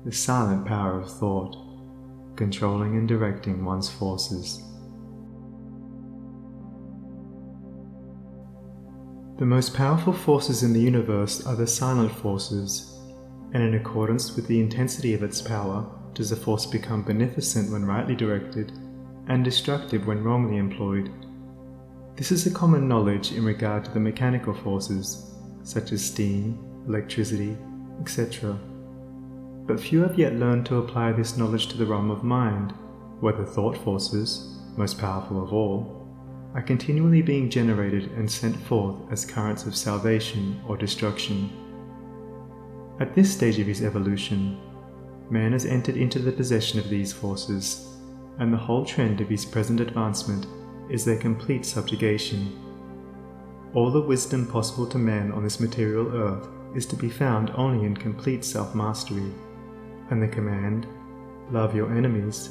the silent power of thought, controlling and directing one's forces. The most powerful forces in the universe are the silent forces, and in accordance with the intensity of its power, does a force become beneficent when rightly directed, and destructive when wrongly employed. This is a common knowledge in regard to the mechanical forces, such as steam, electricity, etc. But few have yet learned to apply this knowledge to the realm of mind, where the thought forces, most powerful of all, are continually being generated and sent forth as currents of salvation or destruction. At this stage of his evolution, man has entered into the possession of these forces, and the whole trend of his present advancement is their complete subjugation. All the wisdom possible to man on this material earth is to be found only in complete self-mastery, and the command, "Love your enemies,"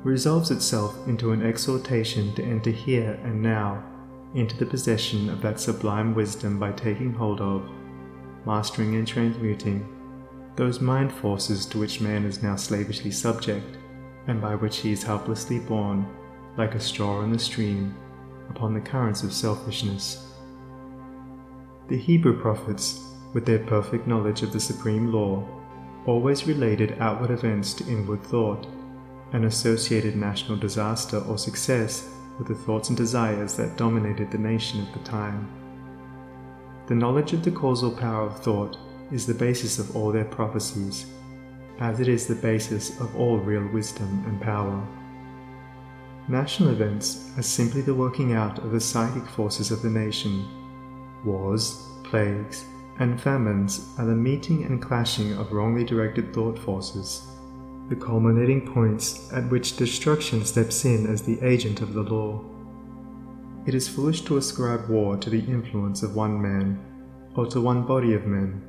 resolves itself into an exhortation to enter here and now into the possession of that sublime wisdom by taking hold of, mastering and transmuting, those mind forces to which man is now slavishly subject, and by which he is helplessly borne, like a straw in the stream, upon the currents of selfishness. The Hebrew prophets, with their perfect knowledge of the supreme law, always related outward events to inward thought, and associated national disaster or success with the thoughts and desires that dominated the nation at the time. The knowledge of the causal power of thought is the basis of all their prophecies, as it is the basis of all real wisdom and power. National events are simply the working out of the psychic forces of the nation. Wars, plagues, and famines are the meeting and clashing of wrongly directed thought forces, the culminating points at which destruction steps in as the agent of the law. It is foolish to ascribe war to the influence of one man, or to one body of men.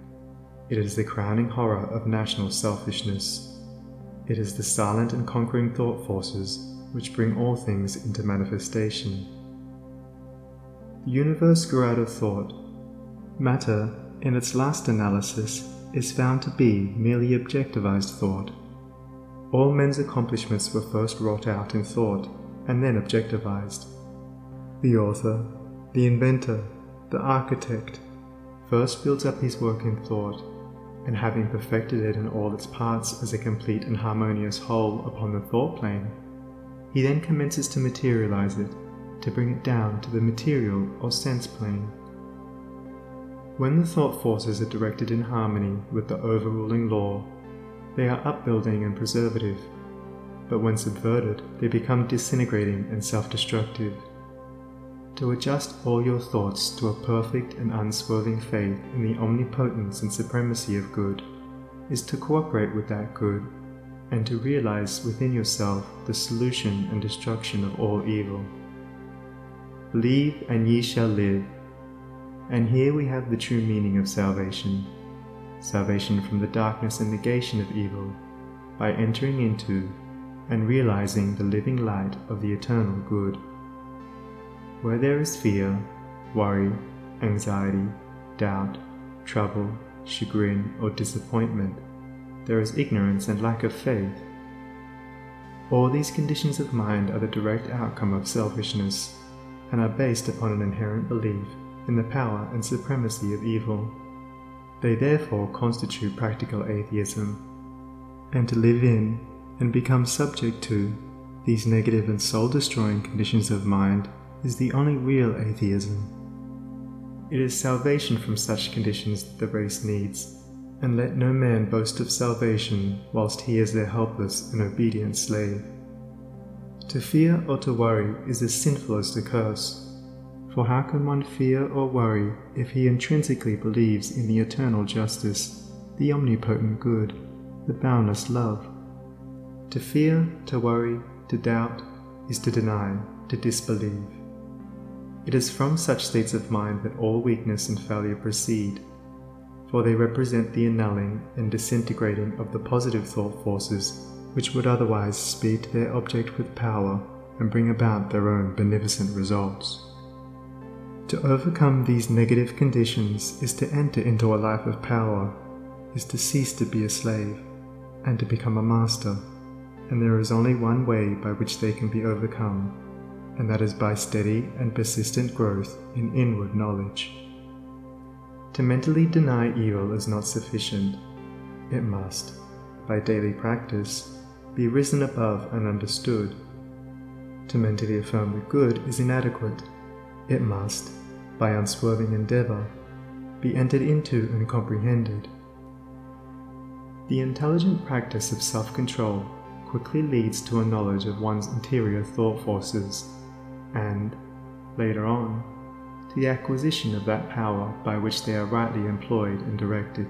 It is the crowning horror of national selfishness. It is the silent and conquering thought forces which bring all things into manifestation. The universe grew out of thought. Matter, in its last analysis, is found to be merely objectivized thought. All men's accomplishments were first wrought out in thought, and then objectivized. The author, the inventor, the architect, first builds up his work in thought, and having perfected it in all its parts as a complete and harmonious whole upon the thought plane, he then commences to materialize it, to bring it down to the material or sense plane. When the thought forces are directed in harmony with the overruling law, they are upbuilding and preservative, but when subverted, they become disintegrating and self-destructive. To adjust all your thoughts to a perfect and unswerving faith in the omnipotence and supremacy of good is to cooperate with that good, and to realize within yourself the solution and destruction of all evil. Believe and ye shall live. And here we have the true meaning of salvation. Salvation from the darkness and negation of evil, by entering into and realizing the living light of the eternal good. Where there is fear, worry, anxiety, doubt, trouble, chagrin, or disappointment, there is ignorance and lack of faith. All these conditions of mind are the direct outcome of selfishness, and are based upon an inherent belief in the power and supremacy of evil. They therefore constitute practical atheism, and to live in and become subject to these negative and soul-destroying conditions of mind is the only real atheism. It is salvation from such conditions that the race needs, and let no man boast of salvation whilst he is their helpless and obedient slave. To fear or to worry is as sinful as to curse. For how can one fear or worry if he intrinsically believes in the eternal justice, the omnipotent good, the boundless love? To fear, to worry, to doubt, is to deny, to disbelieve. It is from such states of mind that all weakness and failure proceed, for they represent the annulling and disintegrating of the positive thought forces which would otherwise speed to their object with power and bring about their own beneficent results. To overcome these negative conditions is to enter into a life of power, is to cease to be a slave. and to become a master, and there is only one way by which they can be overcome, and that is by steady and persistent growth in inward knowledge. To mentally deny evil is not sufficient. It must, by daily practice, be risen above and understood. To mentally affirm the good is inadequate. It must, by unswerving endeavor, be entered into and comprehended. The intelligent practice of self-control quickly leads to a knowledge of one's interior thought forces, and, later on, to the acquisition of that power by which they are rightly employed and directed.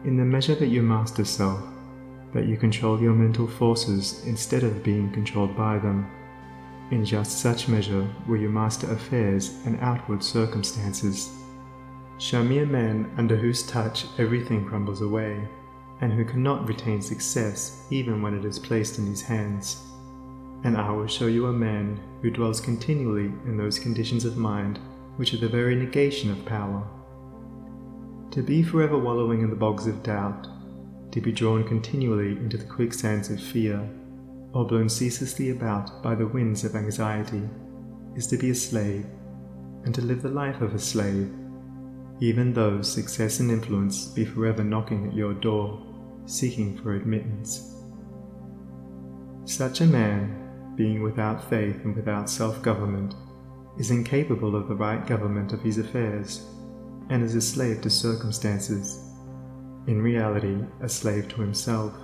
In the measure that you master self, that you control your mental forces instead of being controlled by them, in just such measure will you master affairs and outward circumstances. Show me a man under whose touch everything crumbles away, and who cannot retain success even when it is placed in his hands, and I will show you a man who dwells continually in those conditions of mind which are the very negation of power. To be forever wallowing in the bogs of doubt, to be drawn continually into the quicksands of fear, or blown ceaselessly about by the winds of anxiety, is to be a slave, and to live the life of a slave, even though success and influence be forever knocking at your door, seeking for admittance. Such a man, being without faith and without self-government, is incapable of the right government of his affairs, and is a slave to circumstances, in reality a slave to himself.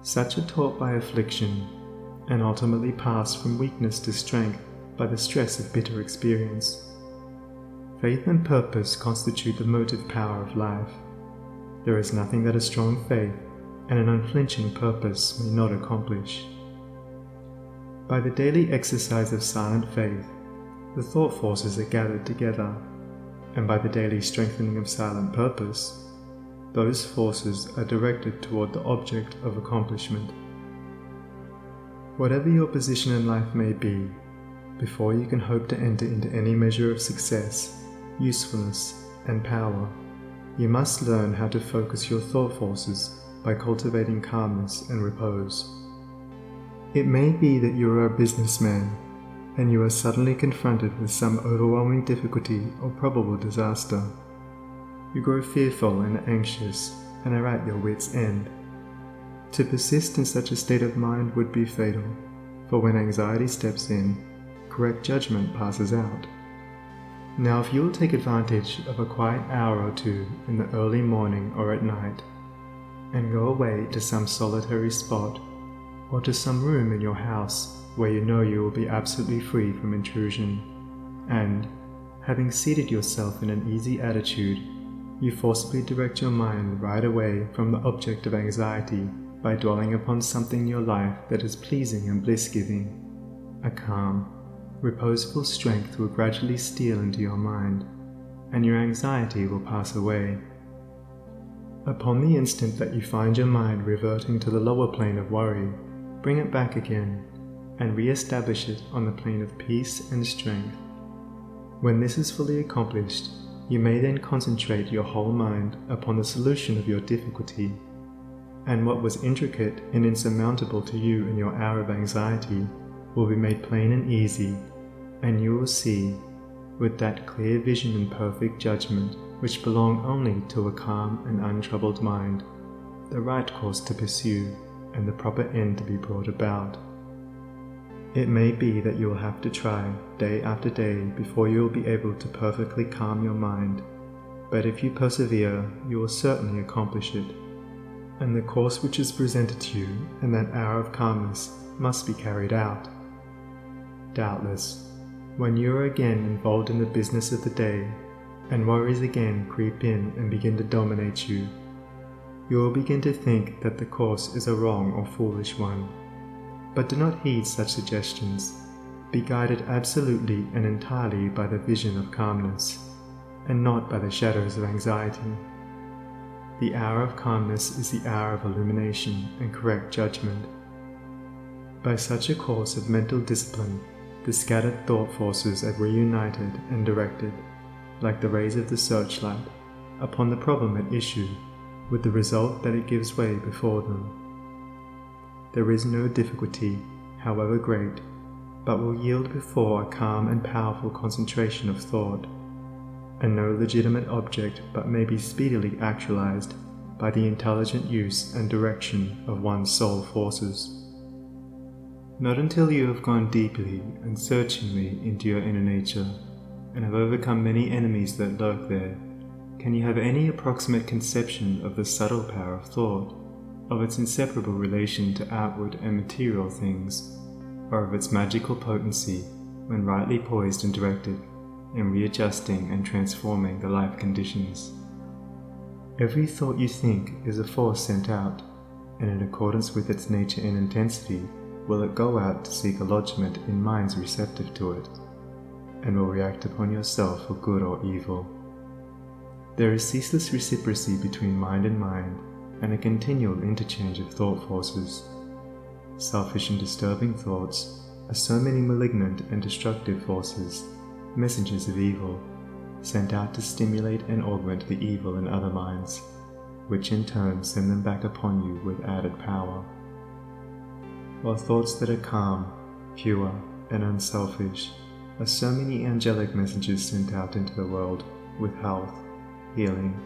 Such are taught by affliction, and ultimately pass from weakness to strength by the stress of bitter experience. Faith and purpose constitute the motive power of life. There is nothing that a strong faith and an unflinching purpose may not accomplish. By the daily exercise of silent faith, the thought forces are gathered together, and by the daily strengthening of silent purpose, those forces are directed toward the object of accomplishment. Whatever your position in life may be, before you can hope to enter into any measure of success, usefulness, and power, you must learn how to focus your thought forces by cultivating calmness and repose. It may be that you are a businessman, and you are suddenly confronted with some overwhelming difficulty or probable disaster. You grow fearful and anxious, and are at your wits' end. To persist in such a state of mind would be fatal, for when anxiety steps in, correct judgment passes out. Now if you will take advantage of a quiet hour or two in the early morning or at night, and go away to some solitary spot, or to some room in your house where you know you will be absolutely free from intrusion, and, having seated yourself in an easy attitude, you forcibly direct your mind right away from the object of anxiety by dwelling upon something in your life that is pleasing and bliss-giving, a calm, reposeful strength will gradually steal into your mind, and your anxiety will pass away. Upon the instant that you find your mind reverting to the lower plane of worry, bring it back again, and re-establish it on the plane of peace and strength. When this is fully accomplished, you may then concentrate your whole mind upon the solution of your difficulty, and what was intricate and insurmountable to you in your hour of anxiety will be made plain and easy, and you will see, with that clear vision and perfect judgment which belong only to a calm and untroubled mind, the right course to pursue and the proper end to be brought about. It may be that you will have to try day after day before you will be able to perfectly calm your mind, but if you persevere, you will certainly accomplish it, and the course which is presented to you in that hour of calmness must be carried out. Doubtless, when you are again involved in the business of the day, and worries again creep in and begin to dominate you, you will begin to think that the course is a wrong or foolish one. But do not heed such suggestions. Be guided absolutely and entirely by the vision of calmness, and not by the shadows of anxiety. The hour of calmness is the hour of illumination and correct judgment. By such a course of mental discipline, the scattered thought forces are reunited and directed, like the rays of the searchlight, upon the problem at issue, with the result that it gives way before them. There is no difficulty, however great, but will yield before a calm and powerful concentration of thought, and no legitimate object but may be speedily actualized by the intelligent use and direction of one's soul forces. Not until you have gone deeply and searchingly into your inner nature, and have overcome many enemies that lurk there, can you have any approximate conception of the subtle power of thought, of its inseparable relation to outward and material things, or of its magical potency when rightly poised and directed in readjusting and transforming the life conditions. Every thought you think is a force sent out, and in accordance with its nature and intensity will it go out to seek a lodgment in minds receptive to it, and will react upon yourself for good or evil. There is ceaseless reciprocity between mind, and a continual interchange of thought forces. Selfish and disturbing thoughts are so many malignant and destructive forces, messengers of evil, sent out to stimulate and augment the evil in other minds, which in turn send them back upon you with added power. While thoughts that are calm, pure, and unselfish are so many angelic messengers sent out into the world with health, healing,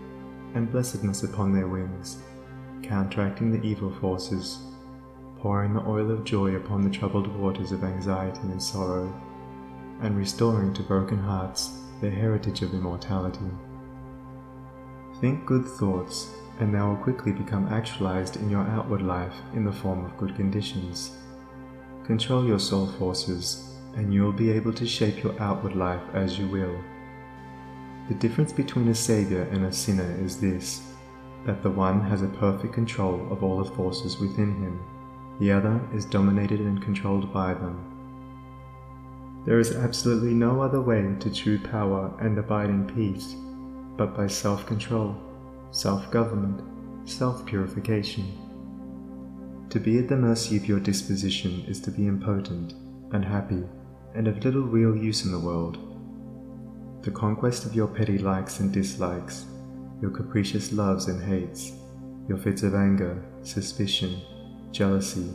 and blessedness upon their wings, counteracting the evil forces, pouring the oil of joy upon the troubled waters of anxiety and sorrow, and restoring to broken hearts their heritage of immortality. Think good thoughts, and they will quickly become actualized in your outward life in the form of good conditions. Control your soul forces, and you will be able to shape your outward life as you will. The difference between a savior and a sinner is this, that the one has a perfect control of all the forces within him, the other is dominated and controlled by them. There is absolutely no other way to true power and abiding peace, but by self-control, self-government, self-purification. To be at the mercy of your disposition is to be impotent, unhappy, and of little real use in the world. The conquest of your petty likes and dislikes, your capricious loves and hates, your fits of anger, suspicion, jealousy,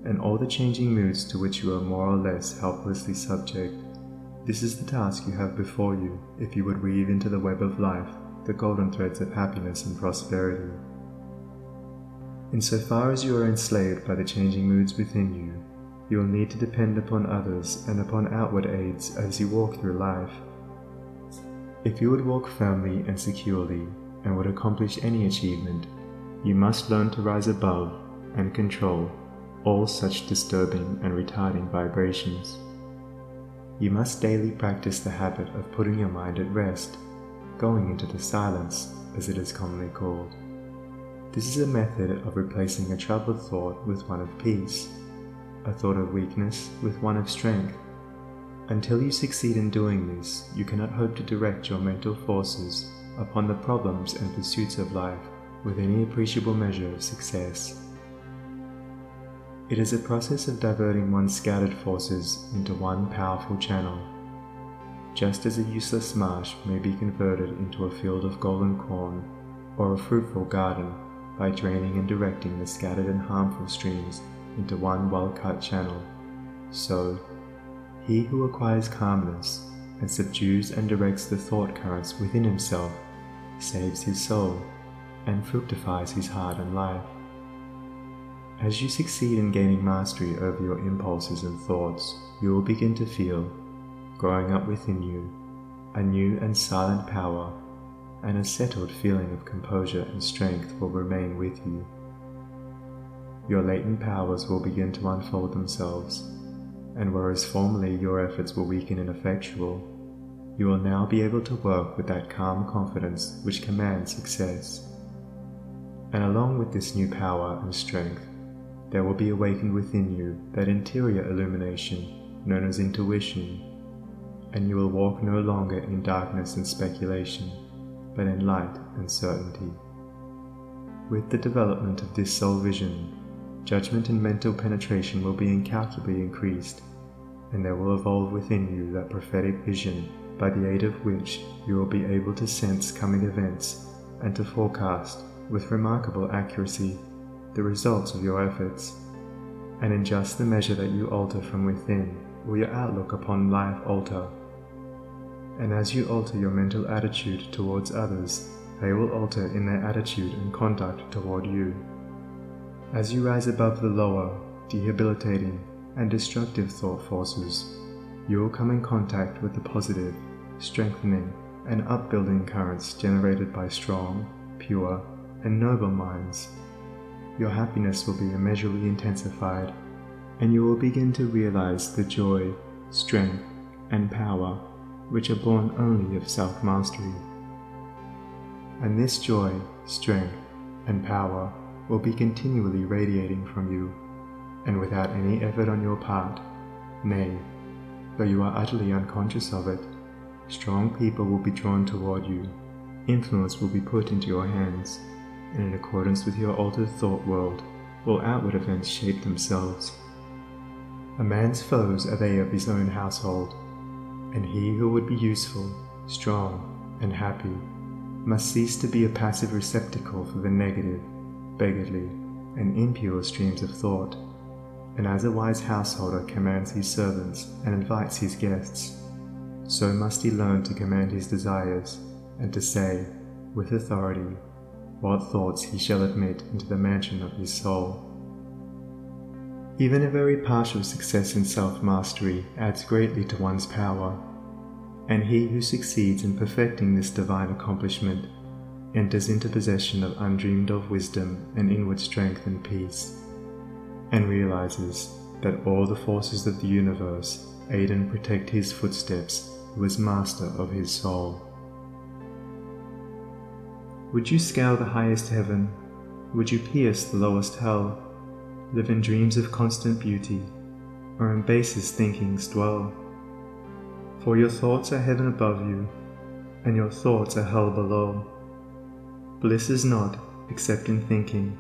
and all the changing moods to which you are more or less helplessly subject. This is the task you have before you if you would weave into the web of life the golden threads of happiness and prosperity. Insofar as you are enslaved by the changing moods within you, you will need to depend upon others and upon outward aids as you walk through life. If you would walk firmly and securely and would accomplish any achievement, you must learn to rise above and control all such disturbing and retarding vibrations. You must daily practice the habit of putting your mind at rest, going into the silence, as it is commonly called. This is a method of replacing a troubled thought with one of peace, a thought of weakness with one of strength. Until you succeed in doing this, you cannot hope to direct your mental forces upon the problems and pursuits of life with any appreciable measure of success. It is a process of diverting one's scattered forces into one powerful channel. Just as a useless marsh may be converted into a field of golden corn, or a fruitful garden, by draining and directing the scattered and harmful streams into one well-cut channel, so he who acquires calmness and subdues and directs the thought currents within himself saves his soul and fructifies his heart and life. As you succeed in gaining mastery over your impulses and thoughts, you will begin to feel, growing up within you, a new and silent power, and a settled feeling of composure and strength will remain with you. Your latent powers will begin to unfold themselves, and whereas formerly your efforts were weak and ineffectual, you will now be able to work with that calm confidence which commands success. And along with this new power and strength, there will be awakened within you that interior illumination known as intuition, and you will walk no longer in darkness and speculation, but in light and certainty. With the development of this soul vision, judgment and mental penetration will be incalculably increased, and there will evolve within you that prophetic vision by the aid of which you will be able to sense coming events and to forecast with remarkable accuracy the results of your efforts, and in just the measure that you alter from within will your outlook upon life alter. And as you alter your mental attitude towards others, they will alter in their attitude and conduct toward you. As you rise above the lower, debilitating, and destructive thought forces, you will come in contact with the positive, strengthening, and upbuilding currents generated by strong, pure, and noble minds. Your happiness will be immeasurably intensified, and you will begin to realize the joy, strength, and power which are born only of self-mastery. And this joy, strength, and power will be continually radiating from you, and without any effort on your part, nay, though you are utterly unconscious of it, strong people will be drawn toward you, influence will be put into your hands, and in accordance with your altered thought world, will outward events shape themselves. A man's foes are they of his own household, and he who would be useful, strong, and happy must cease to be a passive receptacle for the negative, beggarly, and impure streams of thought, and as a wise householder commands his servants and invites his guests, so must he learn to command his desires, and to say, with authority, what thoughts he shall admit into the mansion of his soul. Even a very partial success in self-mastery adds greatly to one's power, and he who succeeds in perfecting this divine accomplishment enters into possession of undreamed-of wisdom and inward strength and peace, and realizes that all the forces of the universe aid and protect his footsteps who is master of his soul. Would you scale the highest heaven? Would you pierce the lowest hell? Live in dreams of constant beauty, or in basest thinkings dwell? For your thoughts are heaven above you, and your thoughts are hell below. Bliss is not, except in thinking,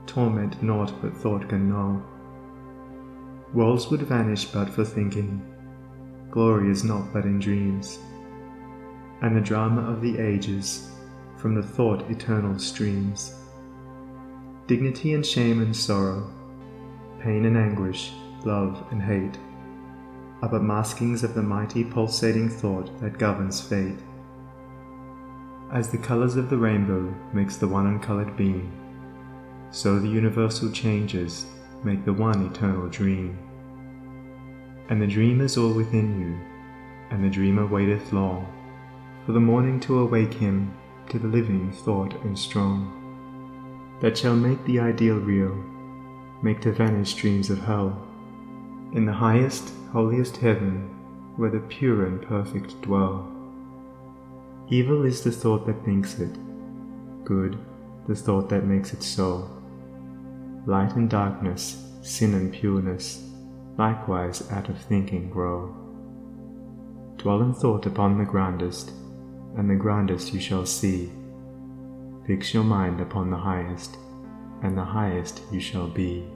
torment naught but thought can know. Worlds would vanish but for thinking, glory is not but in dreams, and the drama of the ages from the thought eternal streams. Dignity and shame and sorrow, pain and anguish, love and hate, are but maskings of the mighty pulsating thought that governs fate. As the colors of the rainbow makes the one uncolored beam, so the universal changes make the one eternal dream. And the dream is all within you, and the dreamer waiteth long for the morning to awake him to the living thought and strong, that shall make the ideal real, make to vanish dreams of hell, in the highest, holiest heaven, where the pure and perfect dwell. Evil is the thought that thinks it, good the thought that makes it so. Light and darkness, sin and pureness, likewise out of thinking grow. Dwell in thought upon the grandest, and the grandest you shall see. Fix your mind upon the highest, and the highest you shall be.